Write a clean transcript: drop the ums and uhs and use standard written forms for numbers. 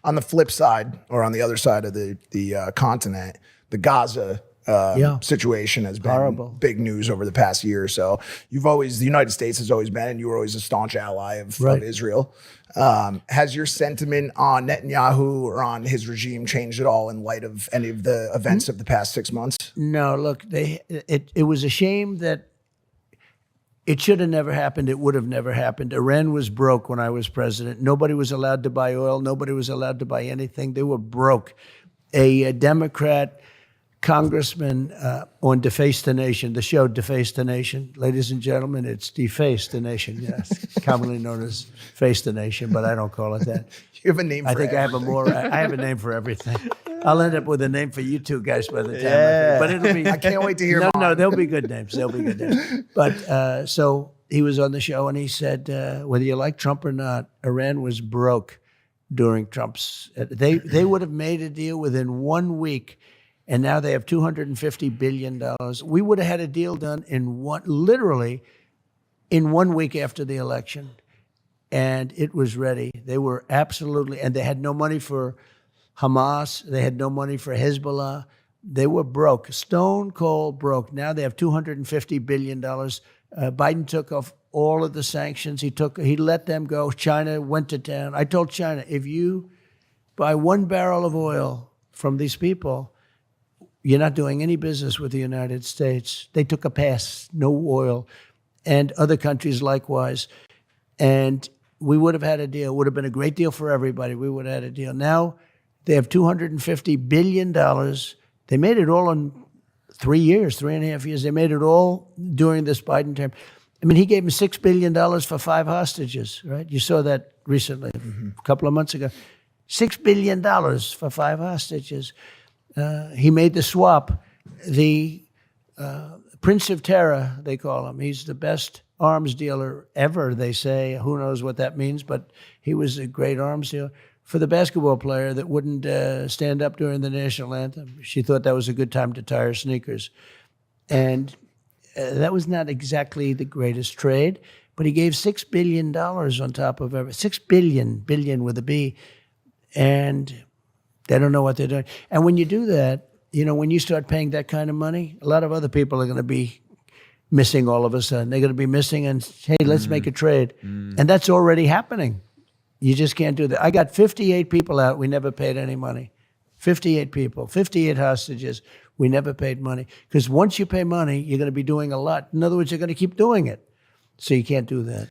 On the flip side, or on the other side of the continent, the Gaza situation has been horrible. Big news over the past year or so. The United States has always been, and you were always a staunch ally of Israel. Has your sentiment on Netanyahu or on his regime changed at all in light of any of the events of the past 6 months? No, look, it was a shame that it should have never happened. It would have never happened. Iran was broke when I was president. Nobody was allowed to buy oil. Nobody was allowed to buy anything. They were broke. A Democrat congressman on Deface the Nation, the show Deface the Nation. Ladies and gentlemen, it's Deface the Nation, yes, commonly known as Face the Nation, but I don't call it that. You have a name for I think everything. I have a name for everything. I'll end up with a name for you two guys by the time. But it'll be. I can't wait to hear No, mine. no, they'll be good names. They'll be good names. But so he was on the show and he said, whether you like Trump or not, Iran was broke during Trump's. They would have made a deal within 1 week. And now they have $250 billion. We would have had a deal done literally in 1 week after the election. And it was ready. They were absolutely, and they had no money for Hamas. They had no money for Hezbollah. They were broke, stone cold broke. Now they have $250 billion. Biden took off all of the sanctions. He let them go. China went to town. I told China, if you buy 1 barrel of oil from these people, you're not doing any business with the United States. They took a pass, no oil, and other countries likewise. And we would have had a deal. It would have been a great deal for everybody. We would have had a deal. Now they have $250 billion. They made it all in 3 years, 3.5 years. They made it all during this Biden term. I mean, he gave him $6 billion for 5 hostages, right? You saw that recently, a couple of months ago. $6 billion for 5 hostages. He made the swap. The Prince of Terror, they call him. He's the best arms dealer ever, they say. Who knows what that means, but he was a great arms dealer. For the basketball player that wouldn't stand up during the national anthem. She thought that was a good time to tie her sneakers. And that was not exactly the greatest trade, but he gave $6 billion on top of everything. $6 billion with a B. And they don't know what they're doing. And when you do that, when you start paying that kind of money, a lot of other people are going to be missing all of a sudden. They're going to be missing and, hey, let's make a trade. And that's already happening. You just can't do that. I got 58 people out. We never paid any money. 58 people, 58 hostages. We never paid money. Because once you pay money, you're going to be doing a lot. In other words, you're going to keep doing it. So you can't do that.